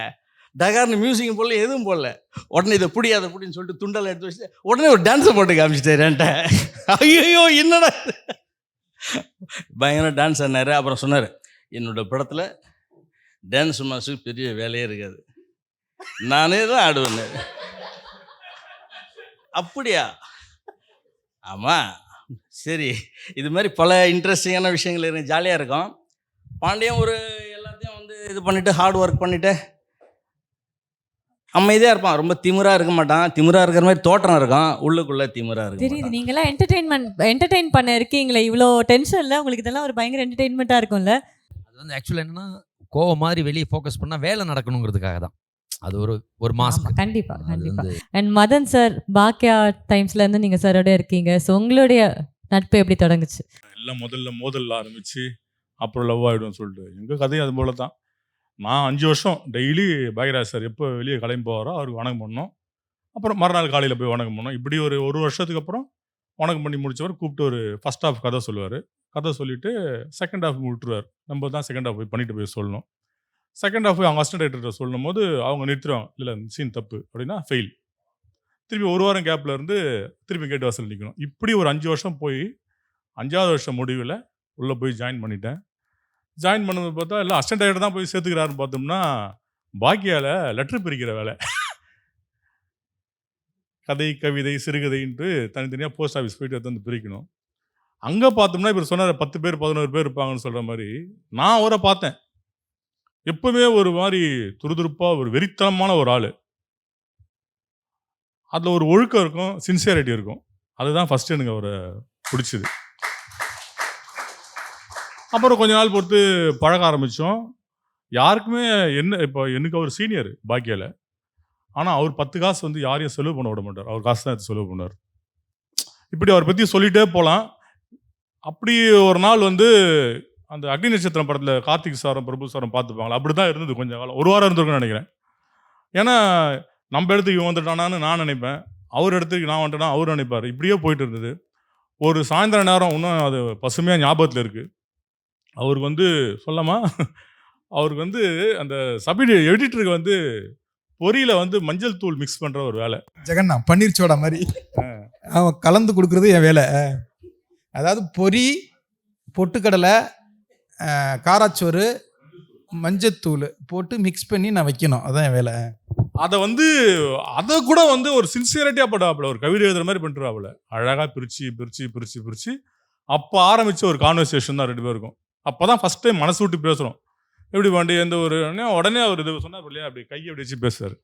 டகார்னு மியூசிக் போடல, எதுவும் போடல. உடனே இதை புடியாத புடின்னு சொல்லிட்டு துண்டலை எடுத்து வச்சுட்டு உடனே ஒரு டான்ஸை போட்டு காமிச்சிட்டாரு என்கிட்ட. ஐயோ என்னடா, பயங்கர டான்ஸ் ஆடினார். அப்புறம் சொன்னார், என்னோடய படத்தில் டான்ஸ் மாஸ்டருக்கு பெரிய வேலையே இருக்காது, நானே தான் ஆடுவேன். அப்படியா? ஆமாம், சரி. இது மாதிரி பல இன்ட்ரெஸ்டிங்கான விஷயங்கள் இருக்கு, ஜாலியாக இருக்கும். பாண்டியன் ஒரு எல்லாத்தையும் வந்து இது பண்ணிவிட்டு ஹார்ட் ஒர்க் பண்ணிவிட்டு அமைதியாக இருப்பான். ரொம்ப திமிராக இருக்க மாட்டான். திமிராக இருக்கிற மாதிரி தோற்றம் இருக்கும், உள்ளுக்குள்ளே திமிராக இருக்கும். தெரியுது, நீங்களாம் என்டர்டெயின் பண்ண இருக்கீங்களே, இவ்வளோ டென்ஷனில் உங்களுக்கு இதெல்லாம் ஒரு பயங்கர என்டர்டெயின்மெண்ட்டாக இருக்கும்ல. அது வந்து ஆக்சுவலாக என்னன்னா, கோவம் மாதிரி வெளியே ஃபோக்கஸ் பண்ணால் வேலை நடக்கணுங்கிறதுக்காக தான். அது ஒரு மாஸ்க். கண்டிப்பா கண்டிப்பா. அண்ட் மதன் சார், பாக்கியா டைம்ஸ்ல இருந்து நீங்க சாரோட இருக்கீங்க. ஸோ உங்களுடைய நட்பு எப்படி தொடங்குச்சு? எல்லாம் முதல்ல மோதல் ஆரம்பிச்சு அப்புறம் லவ் ஆகிடும் சொல்லிட்டு எங்கள் கதையும் அது போல தான். நான் 5 வருஷம் டெய்லி பாக்யராஜ் சார் எப்போ வெளியே கிளம்பி போவாரோ அவருக்கு வணக்கம் பண்ணோம். அப்புறம் மறுநாள் காலையில் போய் வணக்கம் பண்ணோம். இப்படி ஒரு வருஷத்துக்கு அப்புறம் வணக்கம் பண்ணி முடிச்சவர் கூப்பிட்டு ஒரு ஃபர்ஸ்ட் ஹாஃப் கதை சொல்லுவார். கதை சொல்லிவிட்டு செகண்ட் ஹாஃப் விட்டுருவார். நம்ம தான் செகண்ட் ஹாஃப் போய் பண்ணிட்டு போய் சொல்லணும். செகண்ட் ஹாஃப் அவங்க அசிஸ்டன்ட் டைரக்டர்கிட்ட சொல்லும் போது அவங்க நிறுத்துருவாங்க, இல்லை சீன் தப்பு அப்படின்னா ஃபெயில். திருப்பி ஒரு வாரம் கேப்பில் இருந்து திருப்பி கேட்டு வாசல் நிற்கணும். இப்படி ஒரு 5 வருஷம் போய் 5வது வருஷம் முடிவில் உள்ளே போய் ஜாயின் பண்ணிட்டேன். ஜாயின் பண்ணது பார்த்தா எல்லாம் அசிஸ்டன்ட் டைரக்டர் தான் போய் சேர்த்துக்கிறாருன்னு பார்த்தோம்னா பாக்கியால் லெட்டர் பிரிக்கிற வேலை. கதை, கவிதை, சிறுகதைன்ட்டு தனித்தனியாக போஸ்ட் ஆஃபீஸ் போயிட்டு எடுத்து வந்து பிரிக்கணும். அங்கே பார்த்தோம்னா இப்போ சொன்னார் 10 பேர் 11 பேர் இருப்பாங்கன்னு சொல்கிற மாதிரி நான் அவரை பார்த்தேன். எப்பவுமே ஒரு மாதிரி துருதுருப்பாக ஒரு வெறித்தனமான ஒரு ஆள். அதில் ஒரு ஒழுக்கம் இருக்கும், சின்சியாரிட்டி இருக்கும். அதுதான் ஃபஸ்ட்டு எனக்கு அவரை பிடிச்சிது. அப்புறம் கொஞ்ச நாள் பொறுத்து பழக ஆரம்பித்தோம். யாருக்குமே இப்போ எனக்கு அவர் சீனியர் பாக்கியாவில். ஆனால் அவர் 10 காசு வந்து யாரையும் செலவு பண்ண விட மாட்டார். அவர் காசு தான் எடுத்து செலவு பண்ணார். இப்படி அவரை பற்றி சொல்லிகிட்டே போகலாம். அப்படி ஒரு நாள் வந்து அந்த அக்னி நட்சத்திரம் படத்தில் கார்த்திக் சாரும் பிரபு சாரும் பார்த்துப்பாங்களா, அப்படி தான் இருந்தது கொஞ்சம் காலம். ஒரு வாரம் இருந்திருக்குன்னு நினைக்கிறேன். ஏன்னா நம்ம இடத்துக்கு இவன் வந்துட்டானான்னு நான் நினைப்பேன், அவர் இடத்துக்கு நான் வந்துட்டேன்னா அவர் நினைப்பார். இப்படியே போயிட்டு இருந்தது. ஒரு சாயந்தர நேரம் இன்னும் அது பசுமையாக ஞாபகத்தில் இருக்குது. அவருக்கு வந்து சொல்லமா, அவருக்கு வந்து அந்த சபையுடைய எடிட்டருக்கு வந்து பொரியில் வந்து மஞ்சள் தூள் மிக்ஸ் பண்ணுற ஒரு வேலை. ஜெகன்னா பன்னீர் சோடா மாதிரி அவன் கலந்து கொடுக்குறது என் வேலை. அதாவது பொரி, பொட்டுக்கடலை, காராச்சோறு, மஞ்சத்தூள் போட்டு மிக்ஸ் பண்ணி நான் வைக்கணும், அதான் என் வேலை. அதை கூட வந்து ஒரு சின்சியரிட்டியாக படாப்புல, ஒரு கவிதை எழுதுற மாதிரி பண்ணிட்டுருவாப்புல. அழகாக பிரித்து பிரித்து பிரித்து பிரித்து அப்போ ஆரம்பித்த ஒரு கான்வர்சேஷன் தான் 2 பேருக்கும். அப்போ தான் ஃபஸ்ட் டைம் மனசு விட்டு பேசுகிறோம். எப்படி வண்டி எந்த ஒரு உடனே அவர் இது சொன்னார் இல்லையா, அப்படி கையை அப்படி வச்சு பேசுவார்.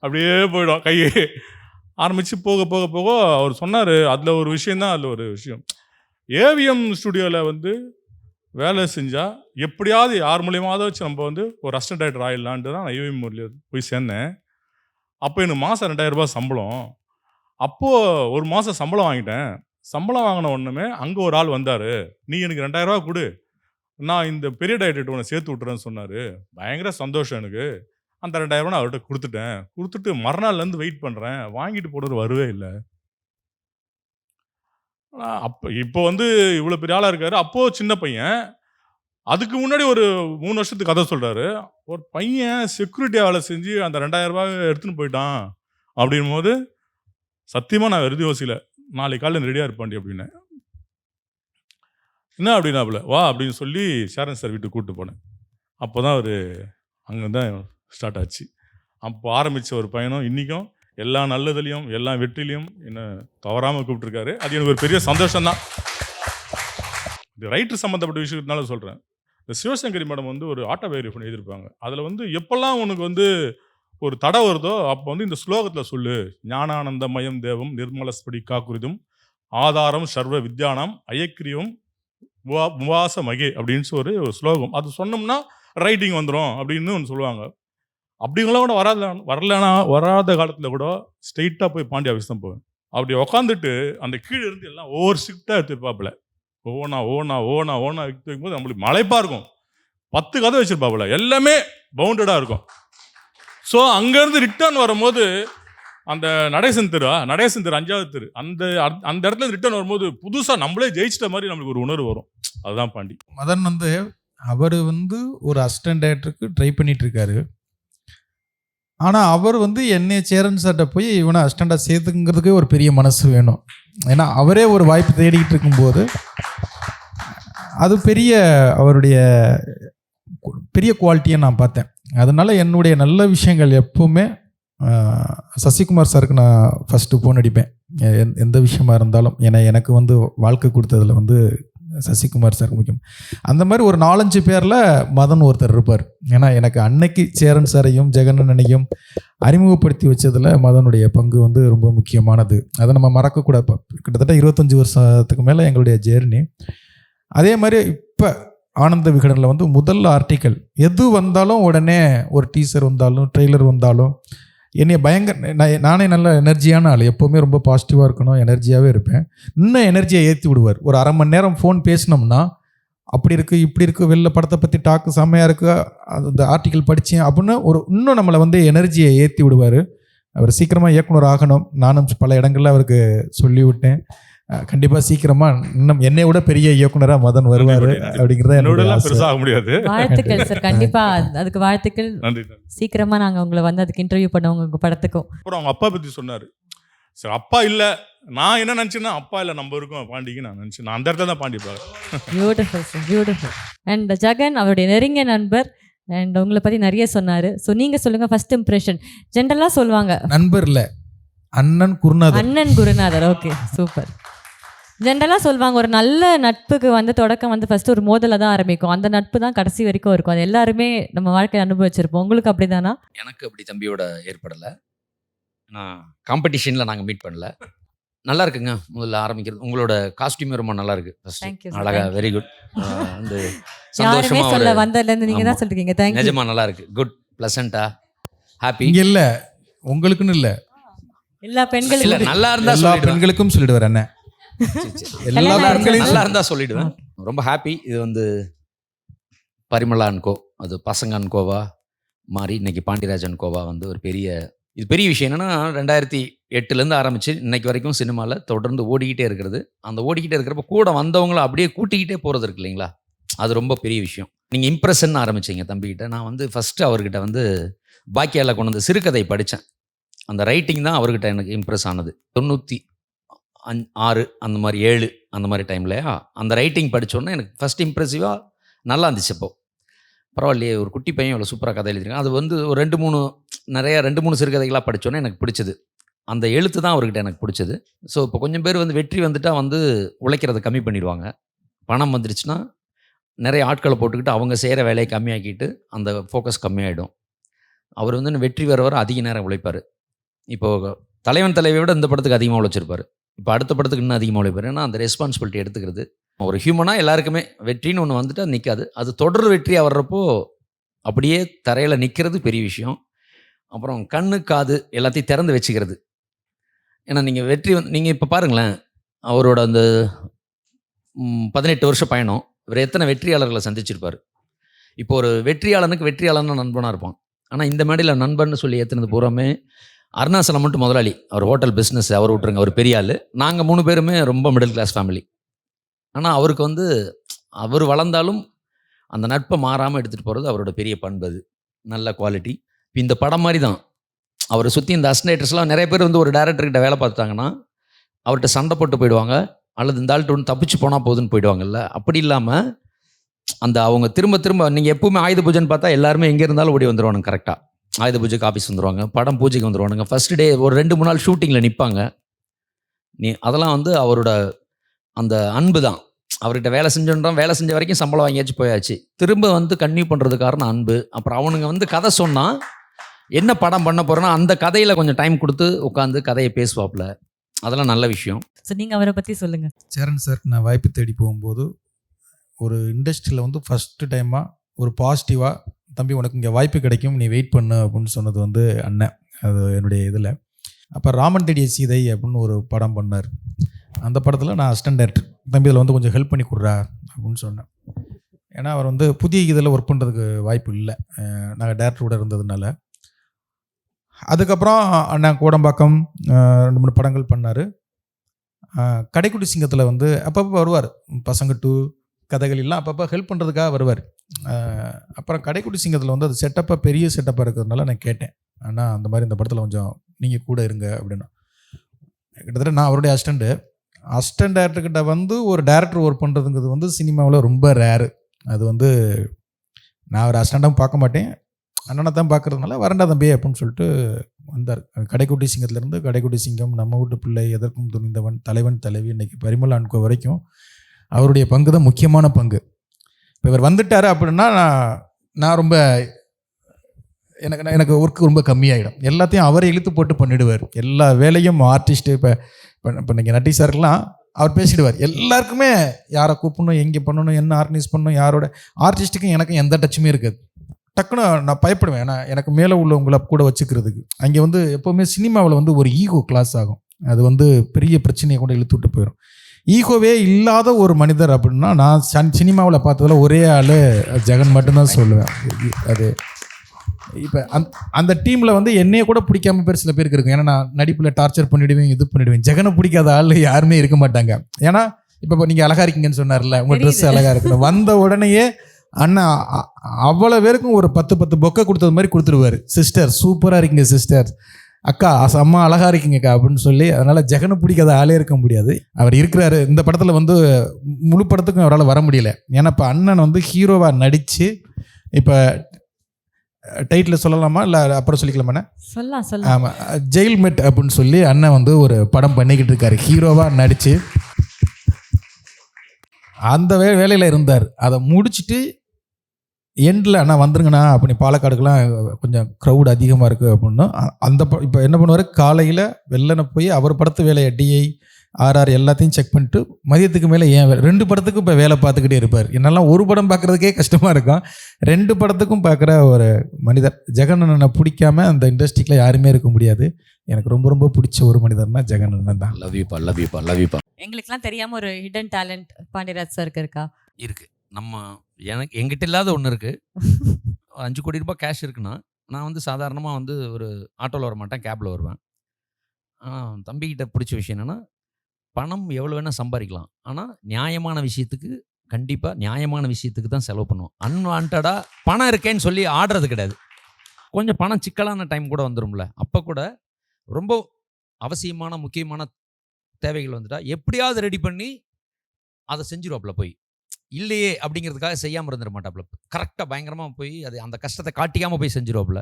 அப்படியே போயிடும் கையை ஆரம்பித்து போக போக போக அவர் சொன்னார். அதில் ஒரு விஷயந்தான், அதில் ஒரு விஷயம், ஏவிஎம் ஸ்டுடியோவில் வந்து வேலை செஞ்சால் எப்படியாவது யார் மூலியமாவது வச்சு நம்ம வந்து ஒரு அசிஸ்டன்ட் டைரக்டர் ஆகிடலான்ட்டு தான் நான் ஏவிஎம் போய் சேர்ந்தேன். அப்போ எனக்கு மாதம் 2000 ரூபாய் சம்பளம். அப்போது ஒரு மாதம் சம்பளம் வாங்கிட்டேன். சம்பளம் வாங்கின ஒன்றுமே அங்கே ஒரு ஆள் வந்தார், நீ எனக்கு 2000 ரூபா கொடு, நான் இந்த பெரிய டைரக்டர் உன்னை சேர்த்து விட்டுறேன்னு சொன்னார். பயங்கர சந்தோஷம் எனக்கு. அந்த 2000 நான் அவர்கிட்ட கொடுத்துட்டு மறுநாள்லேருந்து வெயிட் பண்ணுறேன், வாங்கிட்டு போடுறது வரவே இல்லை. இப்போ வந்து இவ்வளோ பெரிய ஆளாக இருக்காரு, அப்போது சின்ன பையன். அதுக்கு முன்னாடி ஒரு 3 வருஷத்துக்கு கதை சொல்கிறாரு. ஒரு பையன் செக்யூரிட்டியாக வேலை செஞ்சு அந்த 2000 ரூபாய் எடுத்துன்னு போயிட்டான் அப்படின் போது சத்தியமாக நான் வெறுதி யோசிக்கல. நாளைக்கு காலையில் ரெடியாக இருப்பாண்டி அப்படின்னேன். என்ன அப்படின்னாப்புல, வா அப்படின்னு சொல்லி சேரன் சார் வீட்டுக்கு கூப்பிட்டு போனேன். அப்போ தான் அவர் அங்கே தான் ஸ்டார்ட் ஆச்சு. அப்போ ஆரம்பித்த ஒரு பயணம் இன்றைக்கும் எல்லா நல்லதுலேயும் எல்லா வெற்றிலையும் என்ன தவறாமல் கூப்பிட்டுருக்காரு. அது எனக்கு ஒரு பெரிய சந்தோஷம்தான். இது ரைட்டர் சம்மந்தப்பட்ட விஷயத்தினால சொல்கிறேன். இந்த சிவசங்கரி மேடம் வந்து ஒரு ஆட்டோபயோகிராஃபி எழுதியிருப்பாங்க. அதில் வந்து எப்பெல்லாம் உனக்கு வந்து ஒரு தடை வருதோ அப்போ வந்து இந்த ஸ்லோகத்தில் சொல்லு, ஞானானந்தமயம் தேவம் நிர்மலஸ்படி காக்குரிதும் ஆதாரம் சர்வ வித்யானாம் அயக்கிரியம் முவாச மகே அப்படின்னு ஒரு ஸ்லோகம். அது சொன்னோம்னா ரைட்டிங் வந்துடும் அப்படின்னு ஒன்று சொல்லுவாங்க. அப்படிங்களாம் கூட வராத காலத்தில் கூட ஸ்ட்ரெயிட்டாக போய் பாண்டி ஆஃபீஸ் தான் போவேன். அப்படி உக்காந்துட்டு அந்த கீழே இருந்து எல்லாம் ஒவ்வொரு ஷிஃப்டாக எடுத்துருப்பாப்புல. ஓனா எடுத்து வைக்கும்போது நம்மளுக்கு மலைப்பாக இருக்கும். 10 கதை வச்சிருப்பாப்புல, எல்லாமே பவுண்டடாக இருக்கும். ஸோ அங்கேருந்து ரிட்டர்ன் வரும்போது அந்த நடேசன் தெரு 5வது தெரு அந்த இடத்துல ரிட்டர்ன் வரும்போது புதுசாக நம்மளே ஜெயிச்சிட்ட மாதிரி நம்மளுக்கு ஒரு உணர்வு வரும். அதுதான் பாண்டி. மதன் வந்து அவர் வந்து ஒரு அசிஸ்டன்ட் டைரக்டருக்கு ட்ரை பண்ணிட்டு இருக்காரு. ஆனால் அவர் வந்து என்னை சேரன் சார்ட்ட போய் இவனை அசிஸ்டண்டாக சேர்த்துங்கிறதுக்கே ஒரு பெரிய மனசு வேணும். ஏன்னா அவரே ஒரு வாய்ப்பு தேடிக்கிட்டு இருக்கும்போது அது அவருடைய பெரிய குவாலிட்டியை நான் பார்த்தேன். அதனால என்னுடைய நல்ல விஷயங்கள் எப்பவுமே சசிகுமார் சாருக்கு நான் ஃபஸ்ட்டு ஃபோன் அடிப்பேன், எந்த விஷயமா இருந்தாலும். ஏன்னா எனக்கு வந்து வாழ்க்கை கொடுத்ததில் வந்து சசிகுமார் சாருக்கு முக்கியம். அந்த மாதிரி ஒரு 4-5 பேரில் மதன் ஒருத்தர் இருப்பார். ஏன்னா எனக்கு அன்னைக்கு சேரன் சாரையும் ஜெகனனையும் அறிமுகப்படுத்தி வச்சதில் மதனுடைய பங்கு வந்து ரொம்ப முக்கியமானது. அதை நம்ம மறக்கக்கூடாது. கிட்டத்தட்ட 25 வருஷத்துக்கு மேலே எங்களுடைய ஜேர்னி. அதே மாதிரி இப்போ ஆனந்த விகடனில் வந்து முதல் ஆர்டிக்கல் எது வந்தாலும் உடனே ஒரு டீசர் வந்தாலும் ட்ரெய்லர் வந்தாலும் என்னைய நானே நல்ல எனர்ஜியான ஆள், எப்போவுமே ரொம்ப பாசிட்டிவாக இருக்கணும், எனர்ஜியாகவே இருப்பேன். இன்னும் எனர்ஜியை ஏற்றி விடுவார். ஒரு அரை மணி நேரம் ஃபோன் பேசினோம்னா அப்படி இருக்குது இப்படி இருக்குது, வெளில படத்தை பற்றி டாக்கு செம்மையாக இருக்குது, அந்த ஆர்டிக்கல் படித்தேன் அப்படின்னு இன்னும் நம்மளை வந்து எனர்ஜியை ஏற்றி விடுவார். அவர் சீக்கிரமாக இயக்குனர் ஆகணும். நானும் பல இடங்களில் அவருக்கு சொல்லிவிட்டேன். கண்டிப்பாக சீக்கிரமாக இன்னும் என்னை விட பெரிய இயக்குனராக மதன் வருவார் அப்படிங்கிறத பெருசாக முடியாது. வாழ்த்துக்கள் சார், கண்டிப்பாக அதுக்கு வாழ்த்துக்கள். சீக்கிரமாக நாங்கள் உங்களை வந்து அதுக்கு இன்டர்வியூ பண்ணுவோம் உங்கள் படத்துக்கும். அப்புறம் அவங்க அப்பா பற்றி சொன்னார். சார் அப்பா இல்லை, நான் என்ன நினச்சேன்னா அப்பா இல்லை நம்ம இருக்கும் பாண்டிக்கு நான் நினச்சேன். நான் அந்த இடத்துல தான் பாண்டி பார்க்குறேன். Beautiful sir, beautiful. And Jagan அவருடைய நெருங்கிய நண்பர் அண்ட் உங்களை பற்றி நிறைய சொன்னார். ஸோ நீங்கள் சொல்லுங்கள், ஃபர்ஸ்ட் இம்ப்ரெஷன். ஜென்ரலாக சொல்லுவாங்க நண்பர் இல்லை, அண்ணன் குருநாதர். Okay, super. ஜென்ரலாக சொல்லுவாங்க ஒரு நல்ல நட்புக்கு வந்து தொடக்கம் வந்து ஃபஸ்ட்டு ஒரு மோதலில் தான் ஆரம்பிக்கும். அந்த நட்பு தான் கடைசி வரைக்கும் இருக்கும். அது எல்லாருமே நம்ம வாழ்க்கையில் அனுபவிச்சிருப்போம். உங்களுக்கு அப்படி தானா? எனக்கு அப்படி தம்பியோட ஏற்படலை. நான் காம்படிஷனில் நாங்கள் மீட் பண்ணல. நல்லா இருக்குங்க. முதல்ல ஆரம்பிக்கிறது உங்களோட காஸ்டியூமே ரொம்ப நல்லா இருக்கு. அழகா, வெரி குட். வந்து யாருமே சொல்ல வந்ததுலேருந்து நீங்கள் தான் சொல்லிருக்கீங்க. தேங்க்யூ. நிஜமா நல்லா இருக்கு. Good, placenta, happy. இங்கே இல்லை உங்களுக்குன்னு இல்லை, எல்லா பெண்களுக்கும் நல்லா இருந்தா எல்லா பெண்களுக்கும் சொல்லிடுவார் அண்ணன். எல்லா பெண்களையும் நல்லா இருந்தா சொல்லிடுவேன். ரொம்ப ஹாப்பி. இது வந்து பரிமளா அன்கோ, அது பசங்க அன்கோவா மாறி இன்னைக்கு பாண்டிராஜ் அன்கோவா வந்து ஒரு பெரிய விஷயம். என்னன்னா 2008 ஆரம்பிச்சு இன்னைக்கு வரைக்கும் சினிமாவில் தொடர்ந்து ஓடிக்கிட்டே இருக்கிறது. அந்த ஓடிக்கிட்டே இருக்கிறப்ப கூட வந்தவங்களை அப்படியே கூட்டிக்கிட்டே போகிறது இருக்கு இல்லைங்களா, அது ரொம்ப பெரிய விஷயம். நீங்கள் இம்ப்ரெஷன் ஆரம்பிச்சிங்க தம்பிக்கிட்ட. நான் வந்து ஃபஸ்ட்டு அவர்கிட்ட வந்து பாக்கியாவில் கொண்டு வந்து சிறுகதை படித்தேன். அந்த ரைட்டிங் தான் அவர்கிட்ட எனக்கு இம்ப்ரெஸ் ஆனது. 96 அந்த மாதிரி 7 அந்த மாதிரி டைமில் அந்த ரைட்டிங் படித்தோன்னே எனக்கு ஃபஸ்ட் இம்ப்ரெசிவாக நல்லா இருந்துச்சு. அப்போது பரவாயில்லையே, ஒரு குட்டி பையன் இவ்வளோ சூப்பராக கதை எழுதிருக்கேன். அது வந்து ஒரு 2-3 சிறுகதைகளாக படித்தோன்னே எனக்கு பிடிச்சது. அந்த எழுத்து தான் அவர்கிட்ட எனக்கு பிடிச்சது. ஸோ இப்போ கொஞ்சம் பேர் வந்து வெற்றி வந்துட்டால் வந்து உழைக்கிறத கம்மி பண்ணிடுவாங்க. பணம் வந்துருச்சுன்னா நிறைய ஆட்களை போட்டுக்கிட்டு அவங்க செய்கிற வேலையை கம்மியாக்கிட்டு அந்த ஃபோக்கஸ் கம்மியாகிடும். அவர் வந்து வெற்றி வர அதிக நேரம் உழைப்பார். இப்போது தலைவன் தலைவியை விட இந்த படத்துக்கு அதிகமாக உழைச்சிருப்பார். இப்போ அடுத்த படத்துக்கு இன்னும் அதிகமாக உழைப்பார். ஏன்னா அந்த ரெஸ்பான்சிபிலிட்டி எடுத்துக்கிறது. ஒரு ஹியூமனாக எல்லாருக்குமே வெற்றின்னு ஒன்று வந்துட்டு அது நிற்காது. அது தொடர் வெற்றியாக வர்றப்போ அப்படியே தரையில் நிற்கிறது பெரிய விஷயம். அப்புறம் கண்ணு காது எல்லாத்தையும் திறந்து வச்சுக்கிறது. ஏன்னா நீங்கள் வெற்றி நீங்கள் இப்போ பாருங்களேன், அவரோட அந்த 18 வருஷ பயணம் இவர் எத்தனை வெற்றியாளர்களை சந்திச்சிருப்பார். இப்போ ஒரு வெற்றியாளனுக்கு வெற்றியாளன்னு நண்பனாக இருப்பான். ஆனால் இந்த மேடையில் நண்பன்னு சொல்லி ஏற்றுனது பூராமே அருணாசலம் மட்டும் முதலாளி, அவர் ஹோட்டல் பிஸ்னஸ், அவர் விட்டுருங்க, அவர் பெரிய ஆள். நாங்கள் 3 பேருமே ரொம்ப மிடில் கிளாஸ் ஃபேமிலி. ஆனால் அவருக்கு வந்து அவர் வளர்ந்தாலும் அந்த நட்பை மாறாமல் எடுத்துகிட்டு போகிறது அவரோட பெரிய பண்பு. அது நல்ல குவாலிட்டி. இப்போ இந்த படம் மாதிரி தான் அவரை சுற்றி இந்த அசிஸ்டன்ட்ஸ்லாம் நிறைய பேர் வந்து ஒரு டேரக்டர்கிட்ட வேலை பார்த்துட்டாங்கன்னா அவர்கிட்ட சண்டை போட்டு போயிடுவாங்க, அல்லது இந்த ஆள்கிட்ட ஒன்று தப்பிச்சு போனால் போதுன்னு போயிடுவாங்கல்ல. அப்படி இல்லாமல் அந்த அவங்க திரும்ப திரும்ப நீங்கள் எப்பவுமே ஆயுத பூஜைன்னு பார்த்தா எல்லாருமே எங்கே இருந்தாலும் ஓடி வந்துடுவானுங்க. கரெக்டாக ஆயுத பூஜைக்கு ஆஃபீஸ் வந்துடுவாங்க, படம் பூஜைக்கு வந்துடுவானுங்க, ஃபர்ஸ்ட் டே ஒரு 2-3 நாள் ஷூட்டிங்கில் நிற்பாங்க. அதெல்லாம் வந்து அவரோட அந்த அன்பு தான். அவர்கிட்ட வேலை செஞ்சோன்றோம், வேலை செஞ்ச வரைக்கும் சம்பளம் வாங்கியாச்சு போயாச்சு, திரும்ப வந்து கன்டினியூ பண்ணுறது காரணம் அன்பு. அப்புறம் அவனுங்க வந்து கதை சொன்னால் என்ன படம் பண்ண போகிறோன்னா அந்த கதையில் கொஞ்சம் டைம் கொடுத்து உட்காந்து கதையை பேசுவாப்புல. அதெல்லாம் நல்ல விஷயம். ஸோ நீங்கள் அவரை பற்றி சொல்லுங்கள். சரண் சாருக்கு நான் வாய்ப்பு தேடி போகும்போது ஒரு இண்டஸ்ட்ரியில் வந்து ஃபஸ்ட்டு டைமாக ஒரு பாசிட்டிவாக, தம்பி உனக்கு இங்கே வாய்ப்பு கிடைக்கும், நீ வெயிட் பண்ணு அப்படின்னு சொன்னது வந்து அண்ணன். அது என்னுடைய இதில் அப்போ ராமன் தேடிய சீதை அப்படின்னு ஒரு படம் பண்ணார். அந்த படத்தில் நான் அசிஸ்டன்ட் டைரக்டர், தம்பி இதில் வந்து கொஞ்சம் ஹெல்ப் பண்ணி கொடுறா அப்படின்னு சொன்னேன். ஏன்னா அவர் வந்து புதிய இதில் ஒர்க் பண்ணுறதுக்கு வாய்ப்பு இல்லை, நாங்கள் டேரக்டரோட இருந்ததுனால. அதுக்கப்புறம் அண்ணன் கோடம்பாக்கம் 2-3 படங்கள் பண்ணார். கடைக்குட்டி சிங்கத்தில் வந்து அப்பப்போ வருவார், பசங்க 2 கதைகளெல்லாம் அப்பப்போ ஹெல்ப் பண்ணுறதுக்காக வருவார். அப்புறம் கடைக்குட்டி சிங்கத்தில் வந்து அது செட்டப்பாக பெரிய செட்டப்பாக இருக்கிறதுனால நான் கேட்டேன், ஆனால் அந்த மாதிரி இந்த படத்தில் கொஞ்சம் நீங்கள் கூட இருங்க அப்படின்னா. கிட்டத்தட்ட நான் அவருடைய அசிஸ்டன்ட் டேரக்டர்கிட்ட வந்து ஒரு டேரக்டர் ஒர்க் பண்ணுறதுங்கிறது வந்து சினிமாவில் ரொம்ப ரேரு. அது வந்து நான் ஒரு அசிஸ்டண்ட்டாகவும் பார்க்க மாட்டேன், அண்ணனை தான் பார்க்குறதுனால வரண்டா தம்பி அப்படின்னு சொல்லிட்டு வந்தார். கடைக்குட்டி சிங்கத்துலேருந்து கடைக்குட்டி சிங்கம், நம்ம வீட்டு பிள்ளை, எதற்கும் துணிந்தவன், தலைவன் தலைவி, இன்றைக்கி பரிமல் அன்கோ வரைக்கும் அவருடைய பங்கு தான் முக்கியமான பங்கு. இப்போ இவர் வந்துட்டார் அப்படின்னா நான் ரொம்ப எனக்கு ஒர்க்கு ரொம்ப கம்மியாகிடும். எல்லாத்தையும் அவரை இழுத்து போட்டு பண்ணிவிடுவார். எல்லா வேலையும் ஆர்டிஸ்ட்டு இப்போ நீங்கள் நட்டி சாருக்கெல்லாம் அவர் பேசிடுவார். எல்லாருக்குமே யாரை கூப்பிடணும், எங்கே பண்ணணும், என்ன ஆர்கனைஸ் பண்ணணும், யாரோட ஆர்டிஸ்ட்டுக்கும் எனக்கும் எந்த டச்சுமே இருக்காது. டக்குன்னு நான் பயப்படுவேன், ஏன்னா எனக்கு மேலே உள்ளவங்களை கூட வச்சுக்கிறதுக்கு. அங்கே வந்து எப்போவுமே சினிமாவில் வந்து ஒரு ஈகோ கிளாஸ் ஆகும், அது வந்து பெரிய பிரச்சனையை கூட இழுத்து விட்டு போயிடும். ஈகோவே இல்லாத ஒரு மனிதர் அப்படின்னா நான் சினிமாவில் பார்த்ததில் ஒரே ஆள் ஜெகன் மட்டும்தான் சொல்லுவேன். அது இப்போ அந்த டீமில் வந்து என்னையே கூட பிடிக்காம பேர் சில பேருக்கு இருக்கும், ஏன்னா நான் நடிப்பில் டார்ச்சர் பண்ணிவிடுவேன், இது பண்ணிவிடுவேன். ஜெகனை பிடிக்காத ஆள் யாருமே இருக்க மாட்டாங்க. ஏன்னா இப்போ நீங்கள் அழகாக இருக்கீங்கன்னு சொன்னார்ல, உங்கள் ட்ரெஸ் அழகாக இருக்கணும், வந்த உடனேயே அண்ணா அவ்வளோ பேருக்கும் ஒரு 10 பொக்கை கொடுத்தது மாதிரி கொடுத்துருவார். சிஸ்டர் சூப்பராக இருக்கீங்க சிஸ்டர், அக்கா அம்மா அழகாக இருக்கீங்கக்கா அப்படின்னு சொல்லி. அதனால் ஜெகனை பிடிக்காத ஆளே இருக்க முடியாது. அவர் இருக்கிறாரு. இந்த படத்தில் வந்து முழு படத்துக்கும் அவரால் வர முடியல, ஏன்னா இப்போ அண்ணன் வந்து ஹீரோவாக நடித்து, இப்போ டைட்டில் சொல்லலாமா இல்லை அப்புறம் சொல்லிக்கலாமாண்ணே? சொல்லலாம். ஆமாம், ஜெயில்மெட் அப்படின்னு சொல்லி அண்ணன் வந்து ஒரு படம் பண்ணிக்கிட்டு இருக்காரு, ஹீரோவாக நடித்து. அந்த வேலையில் இருந்தார். அதை முடிச்சுட்டு எண்டில் அண்ணா வந்துருங்கண்ணா அப்படி, பாலக்காடுக்கெலாம் கொஞ்சம் க்ரௌட் அதிகமாக இருக்குது அப்படின்னு அந்த இப்போ என்ன பண்ணுவார், காலையில் வெள்ளனை போய் அவர் படத்து வேலையை டிஐ ஆர்ஆர் எல்லாத்தையும் செக் பண்ணிட்டு மதியத்துக்கு மேலே ஏன் 2 படத்துக்கும் இப்போ வேலை பார்த்துக்கிட்டே இருப்பார். என்னெல்லாம் ஒரு படம் பார்க்குறதுக்கே கஷ்டமாக இருக்கும், 2 படத்துக்கும் பார்க்குற ஒரு மனிதர். ஜெகன் அண்ணனை பிடிக்காம அந்த இண்டஸ்ட்ரிக்கில் யாருமே இருக்க முடியாது. எனக்கு ரொம்ப ரொம்ப பிடிச்ச ஒரு மனிதர்னா ஜெகன் அண்ணன் தான். லவ் யூப்பா. எங்களுக்குலாம் தெரியாமல் ஒரு ஹிடன் டேலண்ட் பாண்டியராஜ் சாருக்கு இருக்கா? இருக்குது. எங்கிட்ட இல்லாத ஒன்று இருக்குது. 5 கோடி ரூபாய் கேஷ் இருக்குன்னா நான் வந்து சாதாரணமாக வந்து ஒரு ஆட்டோவில் வர மாட்டேன், கேபில் வருவேன். தம்பிக்கிட்ட பிடிச்ச விஷயம் என்னென்னா, பணம் எவ்வளோ வேணால் சம்பாதிக்கலாம், ஆனால் நியாயமான விஷயத்துக்கு தான் செலவு பண்ணுவோம். அன்வான்டாக பணம் இருக்கேன்னு சொல்லி ஆடுறது கிடையாது. கொஞ்சம் பணம் சிக்கலான டைம் கூட வந்துடும்ல, அப்போ கூட ரொம்ப அவசியமான முக்கியமான தேவைகள் வந்துட்டா எப்படியாவது ரெடி பண்ணி அதை செஞ்சிருவாப்புல. போய் இல்லையே அப்படிங்கிறதுக்காக செய்யாமல் இருந்துட மாட்டாப்புல, கரெக்டாக பயங்கரமாக போய் அந்த கஷ்டத்தை காட்டிக்காமல் போய் செஞ்சிருவாப்புல.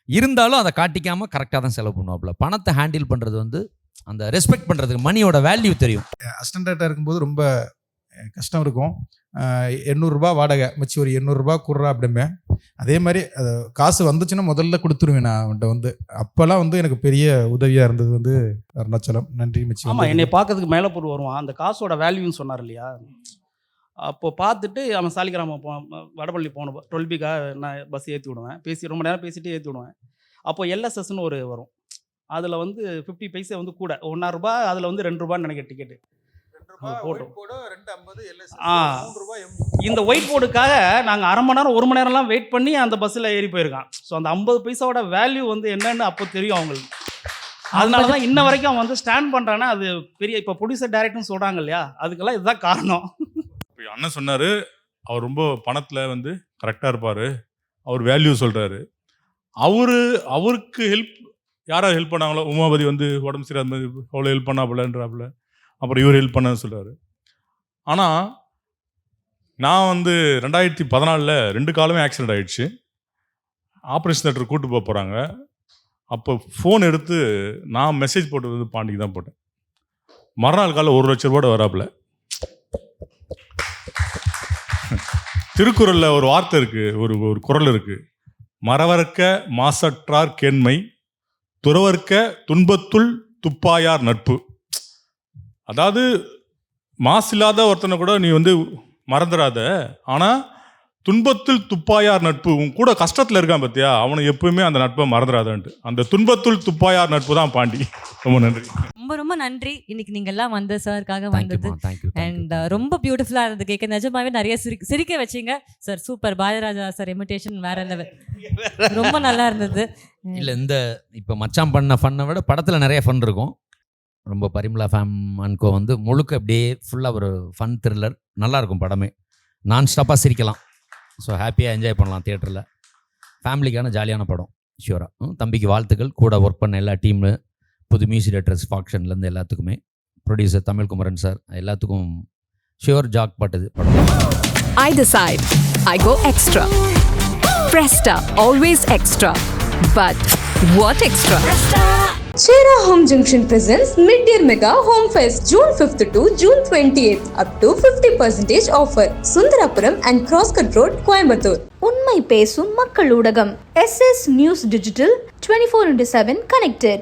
இருந்தாலும் அதை காட்டிக்காமல் கரெக்டாக தான் செலவு பண்ணுவாப்புல. பணத்தை ஹேண்டில் பண்ணுறது வந்து அந்த ரெஸ்பெக்ட் பண்ணுறதுக்கு மணியோட வேல்யூ தெரியும். அசிஸ்டன்ட் டைரக்டராக இருக்கும்போது ரொம்ப கஷ்டம் இருக்கும். 800 ரூபாய் வாடகை, மிச்சி ஒரு 800 ரூபாய் கொடுறா அப்படிமே. அதே மாதிரி காசு வந்துச்சுன்னா முதல்ல கொடுத்துருவேன் நான் அவன்கிட்ட வந்து. அப்போல்லாம் வந்து எனக்கு பெரிய உதவியாக இருந்தது வந்து அருணாச்சலம். நன்றி மிச்சி. ஆமாம், என்னை பார்க்கறதுக்கு மேலே பொருள் வருவான். அந்த காசோட வேல்யூன்னு சொன்னார் இல்லையா, அப்போது பார்த்துட்டு அவன் சாலிகிராமம் வடபள்ளி போன 12B நான் பஸ் ஏற்றி விடுவேன், ரொம்ப நேரம் பேசிகிட்டே ஏற்றி விடுவேன். அப்போ எல்எஸ்எஸ்ன்னு ஒரு வரும், அதில் வந்து 50 பைசா வந்து கூட 1.5 ரூபாய், அதில் வந்து 2 ரூபான்னு நினைக்கிற டிக்கெட்டு. இந்த ஒயிட் போர்டுக்காக நாங்கள் அரை மணி நேரம் 1 மணி நேரம்லாம் வெயிட் பண்ணி அந்த பஸ்ஸில் ஏறி போயிருக்கான். ஸோ அந்த 50 பைசாவோட வேல்யூ வந்து என்னன்னு அப்போ தெரியும் அவங்களுக்கு. அதனால தான் இன்ன வரைக்கும் அவன் வந்து ஸ்டாண்ட் பண்ணுறான்னா அது பெரிய இப்போ ப்ரொடியூசர் டைரக்டர்னு சொல்கிறாங்க இல்லையா, அதுக்கெல்லாம் இதுதான் காரணம். இப்போ அண்ணன் சொன்னார் அவர் ரொம்ப பணத்தில் வந்து கரெக்டாக இருப்பார், அவர் வேல்யூ சொல்கிறாரு. அவருக்கு ஹெல்ப் யாராவது ஹெல்ப் பண்ணாங்களோ, உமாபதி வந்து உடம்பு சரியாக மாதிரி அவ்வளோ ஹெல்ப் பண்ணாப்புலன்றாப்புல, அப்புறம் இவர் ஹெல்ப் பண்ண சொல்கிறாரு. ஆனால் நான் வந்து 2014 2 காலமே ஆக்சிடென்ட் ஆகிடுச்சு. ஆப்ரேஷன் தேட்டர் கூட்டு போக போகிறாங்க. அப்போ ஃபோன் எடுத்து நான் மெசேஜ் போட்டது வந்து பாண்டிக்கு தான் போட்டேன். மறுநாள் காலையில் 1 லட்ச ரூபாய் வராப்புல. திருக்குறளில் ஒரு வார்த்தை இருக்குது, ஒரு குறள் இருக்குது, மறவர்க்க மாசற்றார் கேண்மை, துறவர்க்க துன்பத்துள் துப்பாயார் நட்பு. அதாவது மாசில்லாத ஒருத்தனை கூட நீ வந்து மறந்துடாத, ஆனால் துன்பத்தில் துப்பாயார் நட்பு, உன் கூட கஷ்டத்தில் இருக்கான் பார்த்தியா, அவனை எப்பவுமே அந்த நட்பை மறந்துடாதன்ட்டு. அந்த துன்பத்துள் துப்பாயார் நட்பு தான் பாண்டி. ரொம்ப நன்றி. ரொம்ப ரொம்ப நன்றி. இன்னைக்கு நீங்க எல்லாம் வந்து சாருக்காக Thank you, வந்தது. ma. Thank you. அண்ட் ரொம்ப பியூட்டிஃபுல்லா இருந்தது கேட்க. நிஜமாவே நிறைய சிரிக்க வச்சீங்க sir. Super. Bharathiraja sir imitation வேற லெவல். ரொம்ப நல்லா இருந்தது. இல்லை, இந்த இப்போ மச்சான் பண்ண ஃபன்னை விட படத்தில் நிறைய ஃபன் இருக்கும். ரொம்ப பரிமளா ஃபேம் அன்கோ வந்து முழுக்க அப்படியே ஃபுல்லாக ஒரு ஃபன் த்ரில்லர். நல்லாயிருக்கும் படமே. நான் ஸ்டாப்பாக சிரிக்கலாம். ஸோ ஹாப்பியாக என்ஜாய் பண்ணலாம் தியேட்டரில். ஃபேமிலிக்கான ஜாலியான படம் ஷியூராக. தம்பிக்கு வாழ்த்துக்கள். கூட ஒர்க் பண்ண எல்லா டீமு, புது மியூசிக் டைரக்டர்ஸ் ஃபாக்ஷன்லேருந்து எல்லாத்துக்குமே, ப்ரொடியூசர் தமிழ் குமரன் சார், எல்லாத்துக்கும் ஷியூர் ஜாக் பட்டுது படம். I decide. I go extra. Presta, always extra. But what extra? Chera Home Junction presents Mid-Year Mega Home Fest June 5th to June 28th. Up to 50% offer. Sundarapuram and Crosscut Road, Coimbatore. உண்மை பேசும் மக்கள் ஊடகம் SS News Digital 24/7 connected.